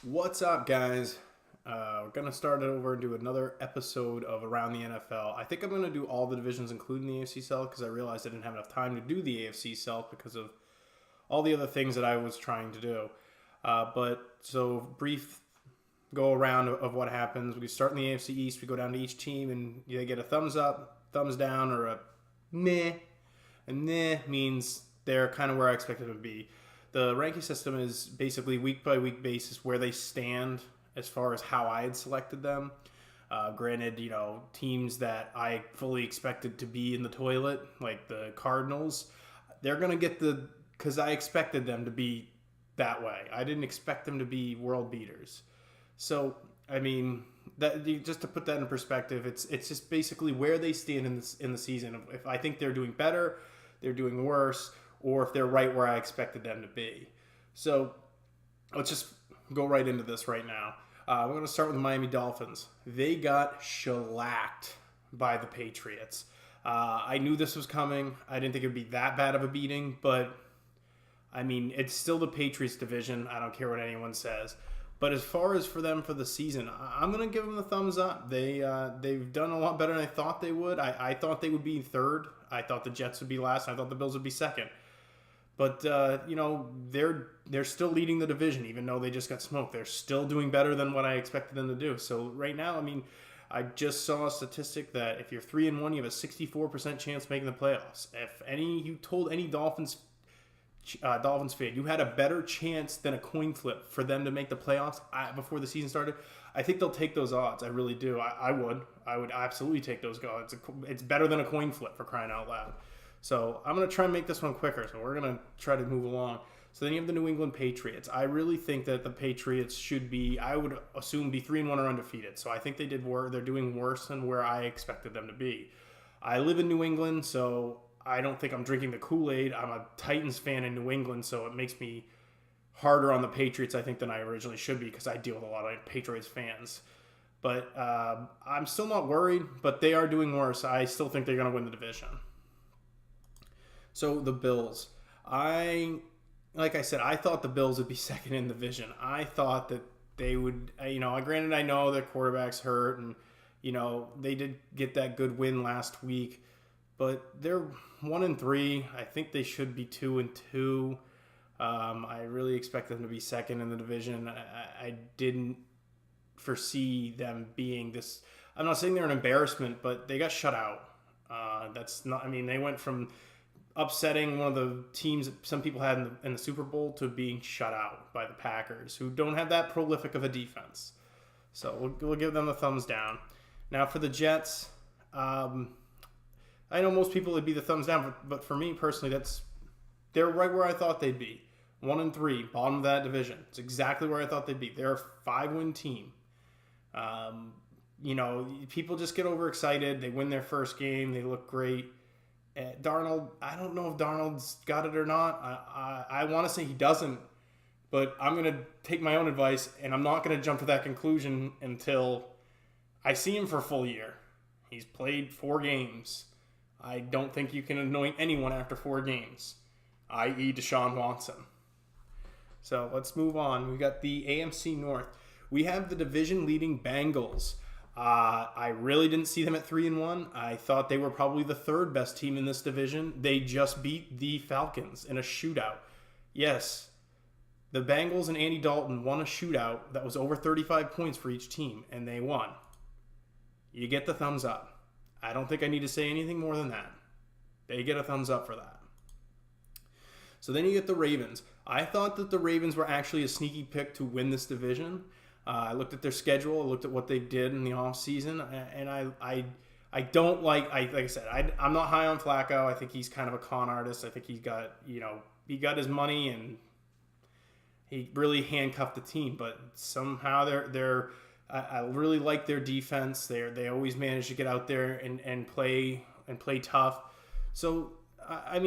What's up, guys? We're going to start over and do another episode of Around the NFL. I think I'm going to do all the divisions, including the AFC South, because I realized I didn't have enough time to do the AFC South because of all the other things that I was trying to do. So brief go around of what happens. We start in the AFC East, we go down to each team, and they get a thumbs up, thumbs down, or a meh. And meh means they're kind of where I expected them to be. The ranking system is basically week by week basis where they stand as far as how I had selected them. Granted, teams that I fully expected to be in the toilet, like the Cardinals, they're going to get because I expected them to be that way. I didn't expect them to be world beaters. So, just to put that in perspective, it's just basically where they stand in the season. If I think they're doing better, they're doing worse, or if they're right where I expected them to be. So let's just go right into this right now. We're going to start with the Miami Dolphins. They got shellacked by the Patriots. I knew this was coming. I didn't think it would be that bad of a beating, but it's still the Patriots division. I don't care what anyone says. But as far as for them for the season, I'm going to give them the thumbs up. They've done a lot better than I thought they would. I thought they would be third. I thought the Jets would be last. I thought the Bills would be second. But, they're still leading the division, even though they just got smoked. They're still doing better than what I expected them to do. So right now, I just saw a statistic that if you're 3-1, you have a 64% chance of making the playoffs. If you told any Dolphins fan you had a better chance than a coin flip for them to make the playoffs before the season started, I think they'll take those odds. I really do. I would absolutely take those odds. It's better than a coin flip, for crying out loud. So I'm going to try and make this one quicker. So we're going to try to move along. So then you have the New England Patriots. I really think that the Patriots should be, I would assume, be 3-1 or undefeated. So I think they're doing worse than where I expected them to be. I live in New England, so I don't think I'm drinking the Kool-Aid. I'm a Titans fan in New England, so it makes me harder on the Patriots, I think, than I originally should be because I deal with a lot of Patriots fans. But I'm still not worried, but they are doing worse. I still think they're going to win the division. So the Bills. Like I said, I thought the Bills would be second in the division. I thought that they would, granted I know their quarterback's hurt and, they did get that good win last week, but they're 1-3. I think they should be 2-2. I really expect them to be second in the division. I didn't foresee them being this. I'm not saying they're an embarrassment, but they got shut out. They went from upsetting one of the teams that some people had in the Super Bowl to being shut out by the Packers, who don't have that prolific of a defense. So we'll give them the thumbs down. Now for the Jets, I know most people would be the thumbs down, but for me personally, they're right where I thought they'd be. 1-3, bottom of that division. It's exactly where I thought they'd be. They're a 5-win team. People just get overexcited. They win their first game. They look great. Darnold, I don't know if Darnold's got it or not. I want to say he doesn't, but I'm going to take my own advice, and I'm not going to jump to that conclusion until I see him for a full year. He's played 4 games. I don't think you can anoint anyone after 4 games, i.e. Deshaun Watson. So let's move on. We got the AFC North. We have the division-leading Bengals. I really didn't see them at 3-1. I thought they were probably the third best team in this division. They just beat the Falcons in a shootout. Yes, the Bengals and Andy Dalton won a shootout that was over 35 points for each team, and they won. You get the thumbs up. I don't think I need to say anything more than that. They get a thumbs up for that. So then you get the Ravens. I thought that the Ravens were actually a sneaky pick to win this division. I looked at their schedule. I looked at what they did in the offseason, and I don't like I said, I'm not high on Flacco. I think he's kind of a con artist. I think he got his money and he really handcuffed the team. But somehow I really like their defense. They always manage to get out there and play tough. So I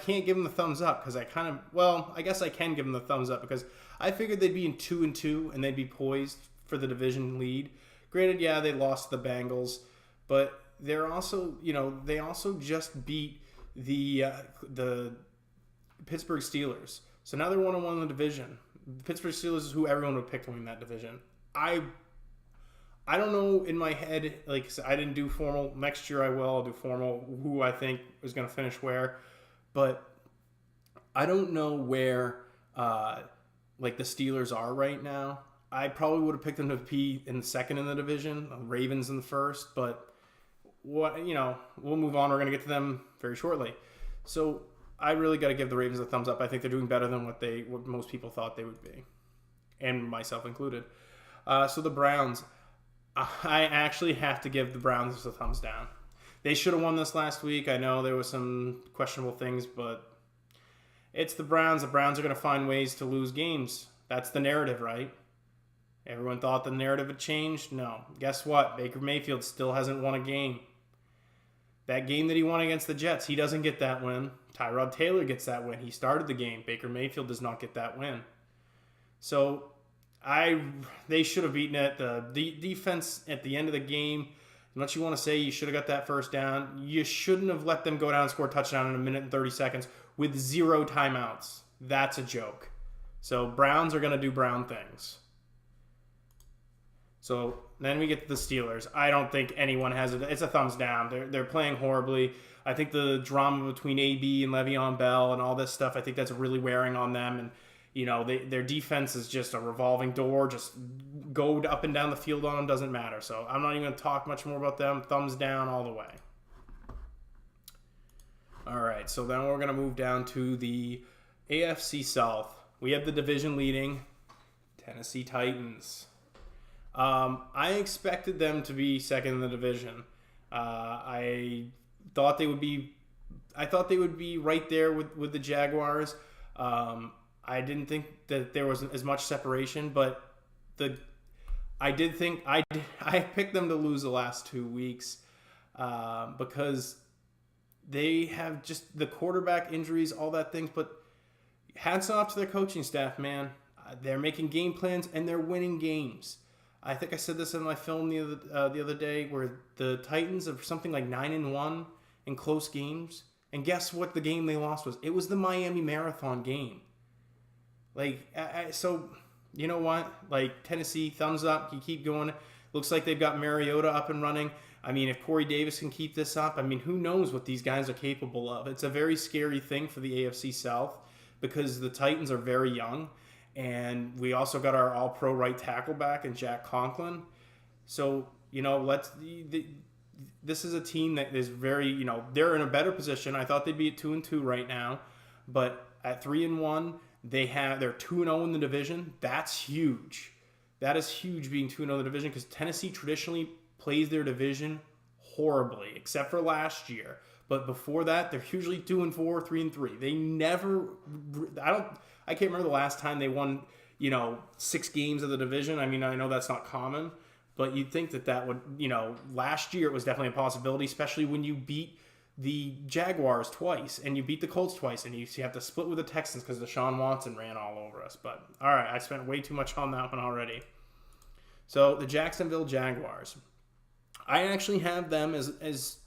can't give them the thumbs up because I guess I can give them the thumbs up because I figured they'd be in 2-2 and they'd be poised for the division lead. Granted, yeah, they lost to the Bengals, but they're also, they also just beat the Pittsburgh Steelers. So now they're 1-1 in the division. The Pittsburgh Steelers is who everyone would pick to win that division. I don't know in my head, like I didn't do formal. Next year I will. I'll do formal who I think is going to finish where. But I don't know where like the Steelers are right now. I probably would have picked them to be in the second in the division, Ravens in the first, but we'll move on. We're going to get to them very shortly. So I really got to give the Ravens a thumbs up. I think they're doing better than what most people thought they would be, and myself included. So the Browns, I actually have to give the Browns a thumbs down. They should have won this last week. I know there was some questionable things, but it's the Browns. The Browns are going to find ways to lose games. That's the narrative, right? Everyone thought the narrative had changed. No. Guess what? Baker Mayfield still hasn't won a game. That game that he won against the Jets, he doesn't get that win. Tyrod Taylor gets that win. He started the game. Baker Mayfield does not get that win. So they should have beaten it. The defense at the end of the game, unless you want to say you should have got that first down, you shouldn't have let them go down and score a touchdown in a minute and 30 seconds with 0 timeouts. That's a joke. So Browns are going to do Brown things. So then we get to the Steelers. I don't think anyone has it. It's a thumbs down. They're playing horribly. I think the drama between AB and Le'Veon Bell and all this stuff, I think that's really wearing on them. And, their defense is just a revolving door. Just go up and down the field on them, doesn't matter. So I'm not even going to talk much more about them. Thumbs down all the way. All right, so then we're going to move down to the AFC South. We have the division leading Tennessee Titans. I expected them to be second in the division. I thought they would be right there with the Jaguars. I didn't think that there was as much separation, but I did think I picked them to lose the last 2 weeks because they have just the quarterback injuries, all that things. But hats off to their coaching staff, man. They're making game plans and they're winning games. I think I said this in my film the other day, where the Titans are something like 9-1 in close games, and guess what? The game they lost was it was the Miami Marathon game. So you know what? Like Tennessee, thumbs up. You keep going. Looks like they've got Mariota up and running. I mean, if Corey Davis can keep this up, I mean, who knows what these guys are capable of? It's a very scary thing for the AFC South because the Titans are very young. And we also got our all-pro right tackle back in Jack Conklin. So, this is a team that is very, they're in a better position. I thought they'd be at 2-2 right now. But at 3-1, they're 2-0 in the division. That's huge. That is huge being 2-0 in the division because Tennessee traditionally plays their division horribly, except for last year. But before that, they're usually 2-4, 3-3. They never, I can't remember the last time they won, 6 games of the division. I mean, I know that's not common, but you'd think that would, last year it was definitely a possibility, especially when you beat the Jaguars twice and you beat the Colts twice and you have to split with the Texans because Deshaun Watson ran all over us. But all right, I spent way too much on that one already. So the Jacksonville Jaguars, I actually have them as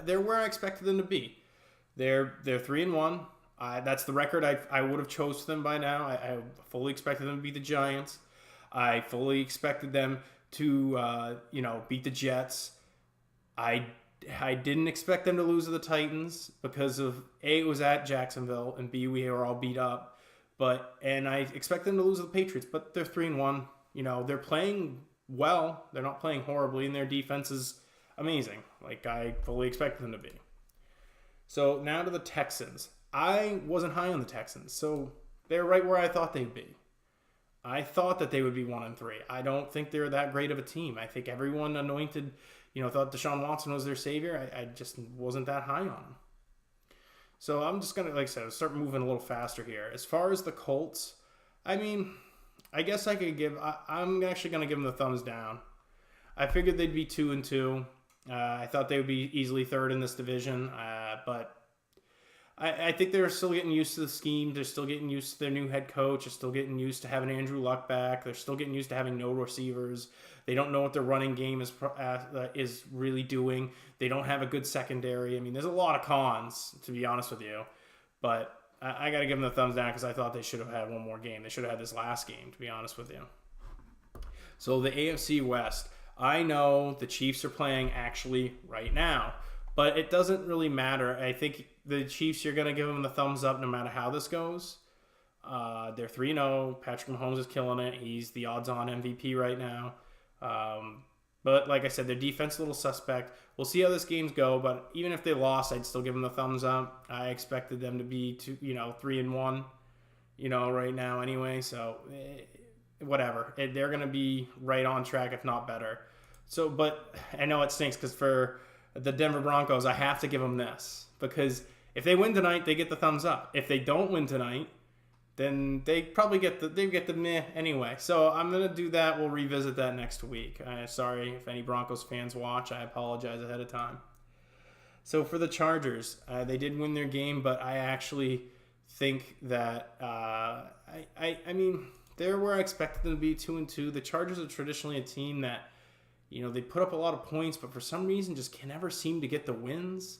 they're where I expected them to be. They're 3-1. That's the record I would have chose them by now. I fully expected them to beat the Giants. I fully expected them to, beat the Jets. I didn't expect them to lose to the Titans because of A, it was at Jacksonville, and B, we were all beat up. And I expect them to lose to the Patriots, but they're 3-1. They're playing well. They're not playing horribly, and their defense is amazing, like I fully expected them to be. So now to the Texans. I wasn't high on the Texans, so they're right where I thought they'd be. I thought that they would be 1-3. I don't think they're that great of a team. I think everyone anointed, thought Deshaun Watson was their savior. I just wasn't that high on him. So I'm just going to, like I said, start moving a little faster here. As far as the Colts, I mean, I guess I could I'm actually going to give them the thumbs down. I figured they'd be 2-2. I thought they would be easily third in this division, but I think they're still getting used to the scheme. They're still getting used to their new head coach. They're still getting used to having Andrew Luck back. They're still getting used to having no receivers. They don't know what their running game is really doing. They don't have a good secondary. I mean, there's a lot of cons, to be honest with you. But I got to give them the thumbs down because I thought they should have had one more game. They should have had this last game, to be honest with you. So the AFC West, I know the Chiefs are playing actually right now, but it doesn't really matter. I think the Chiefs, you're going to give them the thumbs up no matter how this goes. They're 3-0. Patrick Mahomes is killing it. He's the odds-on MVP right now. But like I said, their defense is a little suspect. We'll see how this game's go, but even if they lost, I'd still give them the thumbs up. I expected them to be 3-1, right now anyway. So whatever. They're going to be right on track, if not better. So, but I know it stinks because for the Denver Broncos, I have to give them this because if they win tonight, they get the thumbs up. If they don't win tonight, then they probably get the meh anyway. So I'm gonna do that. We'll revisit that next week. Sorry if any Broncos fans watch. I apologize ahead of time. So for the Chargers, they did win their game, but I actually think that I mean they're where I expected them to be, 2-2. The Chargers are traditionally a team that they put up a lot of points, but for some reason just can never seem to get the wins.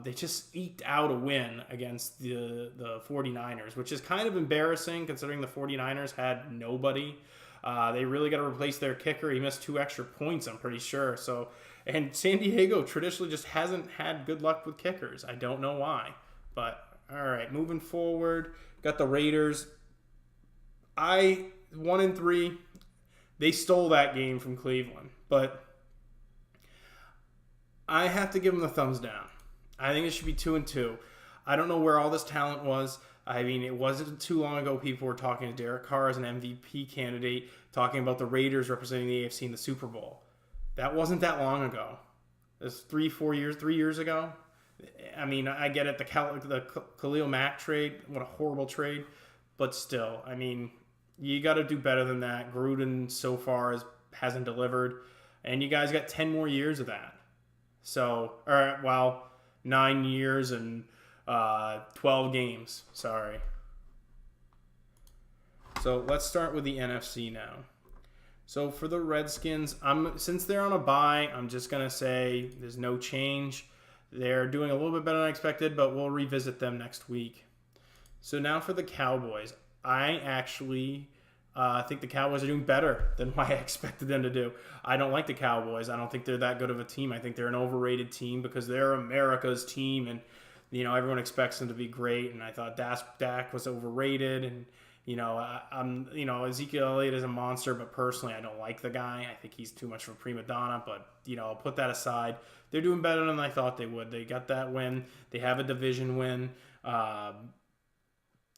They just eked out a win against the 49ers, which is kind of embarrassing considering the 49ers had nobody. They really got to replace their kicker. He missed 2 extra points, I'm pretty sure. And San Diego traditionally just hasn't had good luck with kickers. I don't know why. But, all right, moving forward, got the Raiders. 1-3. They stole that game from Cleveland. But I have to give them the thumbs down. I think it should be 2-2. I don't know where all this talent was. I mean, it wasn't too long ago people were talking to Derek Carr as an MVP candidate, talking about the Raiders representing the AFC in the Super Bowl. That wasn't that long ago. It was 3 years ago. I mean, I get it, the Khalil Mack trade, what a horrible trade. But still, I mean, you got to do better than that. Gruden so far hasn't delivered. And you guys got 10 more years of that. So, 9 years and 12 games. Sorry. So let's start with the NFC now. So for the Redskins, since they're on a bye, I'm just going to say there's no change. They're doing a little bit better than I expected, but we'll revisit them next week. So now for the Cowboys. I actually think the Cowboys are doing better than what I expected them to do. I don't like the Cowboys. I don't think they're that good of a team. I think they're an overrated team because they're America's team, and everyone expects them to be great. And I thought Dak was overrated, and Ezekiel Elliott is a monster, but personally, I don't like the guy. I think he's too much of a prima donna. But I'll put that aside. They're doing better than I thought they would. They got that win. They have a division win.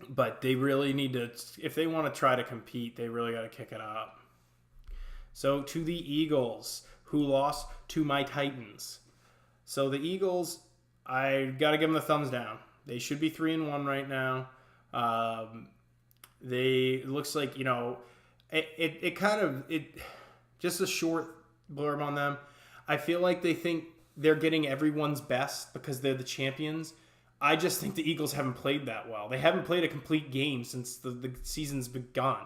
But they really need to, if they want to try to compete, they really got to kick it up. So to the Eagles, who lost to my Titans. So the Eagles, I got to give them the thumbs down. They should be 3-1 right now. It looks like, just a short blurb on them. I feel like they think they're getting everyone's best because they're the champions. I just think the Eagles haven't played that well. They haven't played a complete game since the season's begun.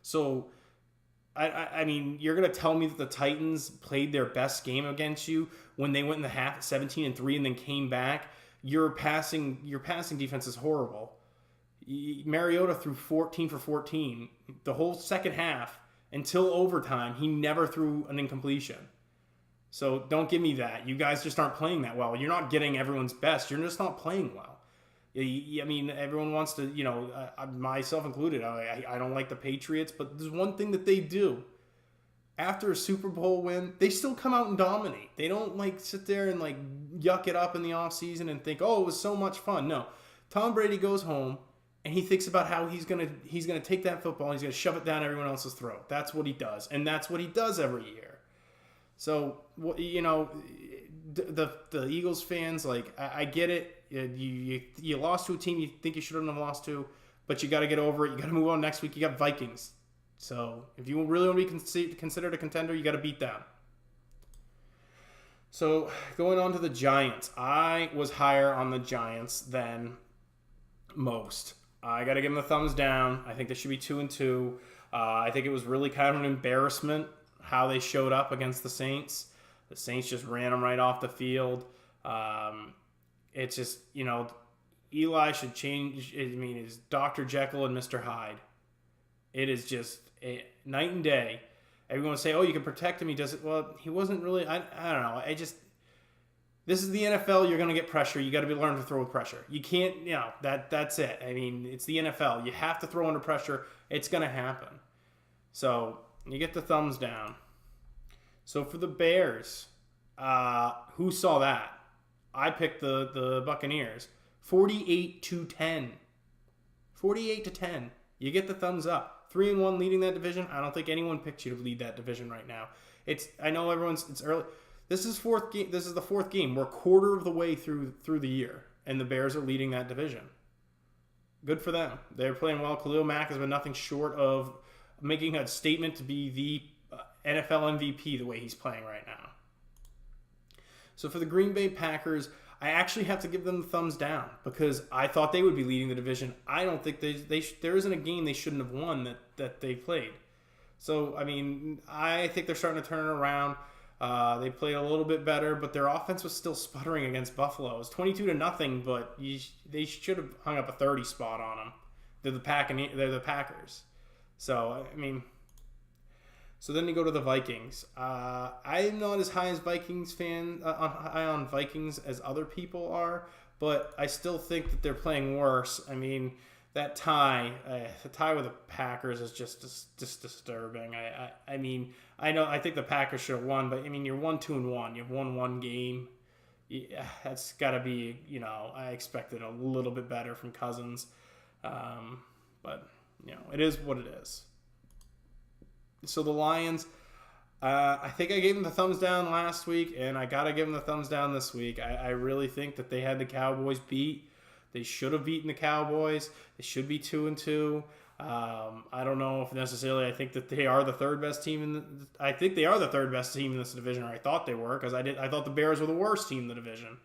So, I mean, you're going to tell me that the Titans played their best game against you when they went in the half 17-3 and then came back? Your passing defense is horrible. Mariota threw 14 for 14 the whole second half until overtime. He never threw an incompletion. So don't give me that. You guys just aren't playing that well. You're not getting everyone's best. You're just not playing well. I mean, everyone wants to, myself included, I don't like the Patriots, but there's one thing that they do. After a Super Bowl win, they still come out and dominate. They don't, sit there and, yuck it up in the offseason and think, oh, it was so much fun. No. Tom Brady goes home, and he thinks about how he's gonna take that football and he's going to shove it down everyone else's throat. That's what he does, and that's what he does every year. So, the Eagles fans, I get it. You lost to a team you think you shouldn't have lost to, but you got to get over it. You got to move on next week. You got Vikings. So, if you really want to be considered a contender, you got to beat them. So, going on to the Giants. I was higher on the Giants than most. I got to give them a thumbs down. I think they should be 2-2. I think it was really kind of an embarrassment how they showed up against the Saints. The Saints just ran them right off the field. It's just, Eli should change. I mean, it's Dr. Jekyll and Mr. Hyde. It is just night and day. Everyone will say, "Oh, you can protect him." He does it. Well, he wasn't really. I don't know. This is the NFL. You're going to get pressure. You got to learn to throw with pressure. You can't. That's it. I mean, it's the NFL. You have to throw under pressure. It's going to happen. So you get the thumbs down. So for the Bears, who saw that? I picked the Buccaneers. 48-10. 48-10. You get the thumbs up. 3-1 leading that division. I don't think anyone picked you to lead that division right now. I know it's early. This is fourth game. This is the fourth game. We're a quarter of the way through the year, and the Bears are leading that division. Good for them. They're playing well. Khalil Mack has been nothing short of making a statement to be the NFL MVP the way he's playing right now. So for the Green Bay Packers, I actually have to give them the thumbs down because I thought they would be leading the division. I don't think there isn't a game they shouldn't have won that they played. So, I mean, I think they're starting to turn it around. They played a little bit better, but their offense was still sputtering against Buffalo. It was 22-0, but they should have hung up a 30 spot on them. They're the Packers. So, I mean, so then you go to the Vikings. I'm not as high as Vikings fan, high on Vikings as other people are, but I still think that they're playing worse. I mean, that tie, the tie with the Packers is just disturbing. I think the Packers should have won, but I mean, you're 1-2-1. You've won one game. Yeah, that's got to be, I expected a little bit better from Cousins. But, it is what it is. So the Lions, I think I gave them the thumbs down last week, and I got to give them the thumbs down this week. I really think that they had the Cowboys beat. They should have beaten the Cowboys. They should be 2-2. I don't know if necessarily I think that they are the third best team I think they are the third best team in this division, or I thought they were, because I thought the Bears were the worst team in the division.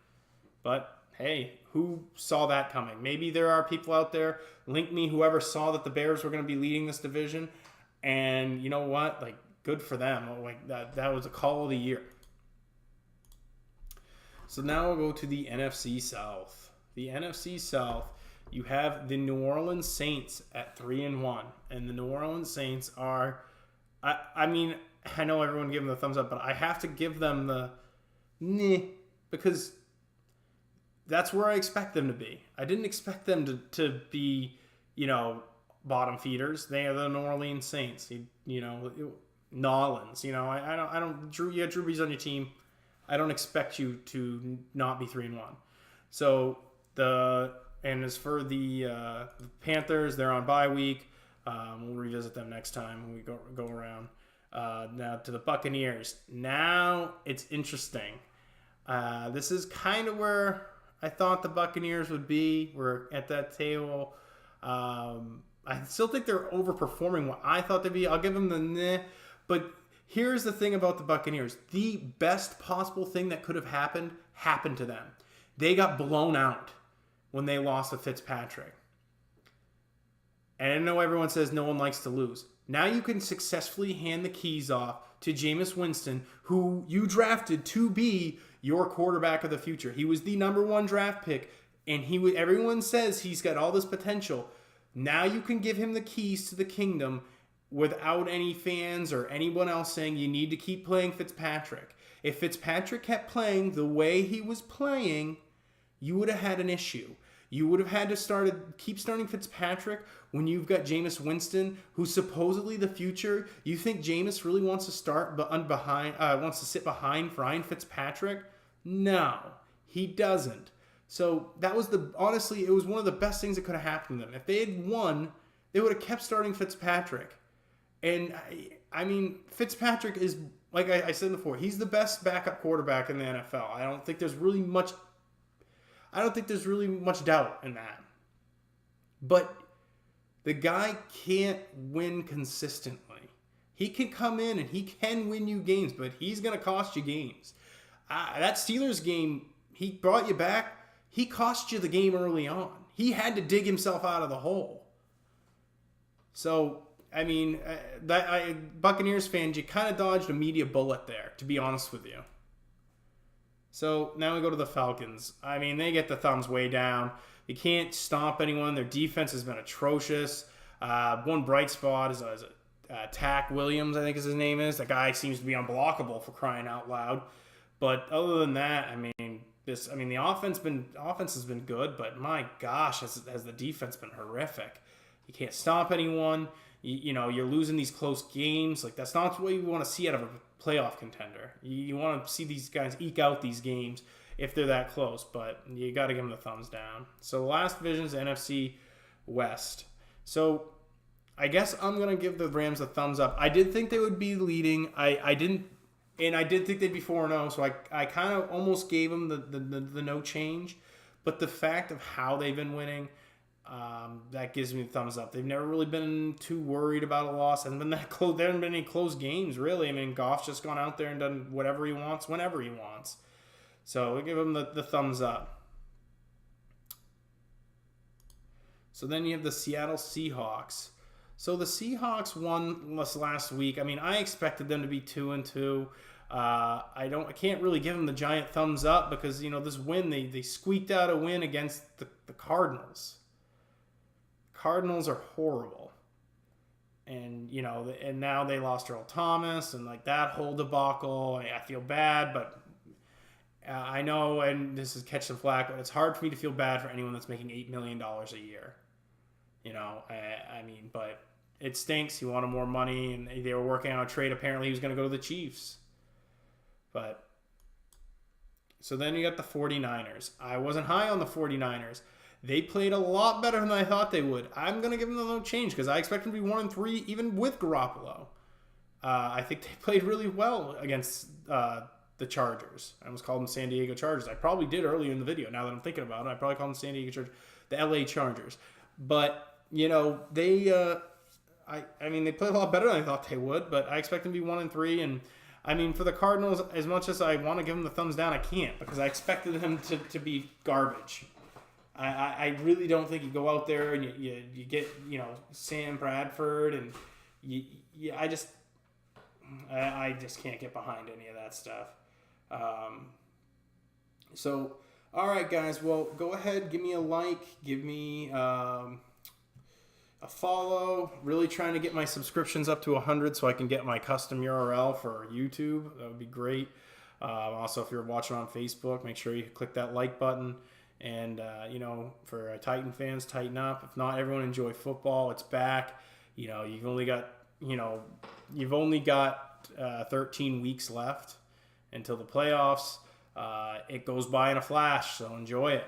But hey, who saw that coming? Maybe there are people out there. Link me, whoever saw that the Bears were going to be leading this division. And you know what? Like, good for them. Like that was a call of the year. So now we'll go to the NFC South. The NFC South, you have the New Orleans Saints at 3-1, and the New Orleans Saints are, I mean, I know everyone gave them the thumbs up, but I have to give them the because that's where I expect them to be. I didn't expect them to be, bottom feeders. They are the New Orleans Saints. Nolans. I don't. Drew, you have Drew Brees on your team. I don't expect you to not be 3-1. So. And as for the Panthers, they're on bye week. We'll revisit them next time when we go around. Now to the Buccaneers. Now it's interesting. This is kind of where I thought the Buccaneers would be. We're at that table. I still think they're overperforming what I thought they'd be. I'll give them the but here's the thing about the Buccaneers. The best possible thing that could have happened to them. They got blown out when they lost to Fitzpatrick. And I know everyone says no one likes to lose. Now you can successfully hand the keys off to Jameis Winston, who you drafted to be your quarterback of the future. He was the number 1 draft pick, and everyone says he's got all this potential. Now you can give him the keys to the kingdom without any fans or anyone else saying you need to keep playing Fitzpatrick. If Fitzpatrick kept playing the way he was playing, you would have had an issue. You would have had to keep starting Fitzpatrick when you've got Jameis Winston, who's supposedly the future. You think Jameis really wants to sit behind Ryan Fitzpatrick? No, he doesn't. So that was honestly, it was one of the best things that could have happened to them. If they had won, they would have kept starting Fitzpatrick. And I mean, Fitzpatrick is, like I said before, he's the best backup quarterback in the NFL. I don't think there's really much doubt in that. But the guy can't win consistently. He can come in and he can win you games, but he's going to cost you games. That Steelers game, he brought you back. He cost you the game early on. He had to dig himself out of the hole. So, I mean, Buccaneers fans, you kind of dodged a media bullet there, to be honest with you. So now we go to the Falcons. I mean, they get the thumbs way down. You can't stomp anyone. Their defense has been atrocious. One bright spot is Tack Williams, I think is his name is. That guy seems to be unblockable, for crying out loud. But other than that, I mean, the offense has been good, but my gosh, has the defense been horrific. You can't stop anyone. You're losing these close games. Like, that's not what you want to see out of a playoff contender. You want to see these guys eke out these games if they're that close, but you got to give them the thumbs down. So the last division is NFC West. So I guess I'm going to give the Rams a thumbs up. I did think they would be leading. I did think they'd be 4-0, so I kind of almost gave them the no change. But the fact of how they've been winning, that gives me the thumbs up. They've never really been too worried about a loss. Hasn't been that close. There haven't been any close games, really. I mean, Goff's just gone out there and done whatever he wants, whenever he wants. So we give him the thumbs up. So then you have the Seattle Seahawks. So the Seahawks won last week. I mean, I expected them to be 2-2. I can't really give them the giant thumbs up because, this win, they squeaked out a win against the Cardinals. Cardinals are horrible. And, and now they lost Earl Thomas and like that whole debacle. I feel bad, but I know, and this is catch some flack, but it's hard for me to feel bad for anyone that's making $8 million a year. I mean, but it stinks. He wanted more money, and they were working on a trade. Apparently, he was going to go to the Chiefs. But so then you got the 49ers. I wasn't high on the 49ers. They played a lot better than I thought they would. I'm going to give them a little change because I expect them to be 1-3 even with Garoppolo. I think they played really well against the Chargers. I almost called them San Diego Chargers. I probably did earlier in the video. Now that I'm thinking about it, I probably called them San Diego Chargers, the LA Chargers. But, they they played a lot better than I thought they would, but I expect them to be 1-3. And, I mean, for the Cardinals, as much as I want to give them the thumbs down, I can't because I expected them to be garbage. I really don't think you go out there and you get, Sam Bradford and I just can't get behind any of that stuff. So, all right, guys. Well, go ahead, give me a like, give me a follow. Really trying to get my subscriptions up to 100 so I can get my custom URL for YouTube. That would be great. Also, if you're watching on Facebook, make sure you click that like button. And, for Titan fans, tighten up. If not, everyone enjoy football. It's back. You've only got 13 weeks left until the playoffs. It goes by in a flash, so enjoy it.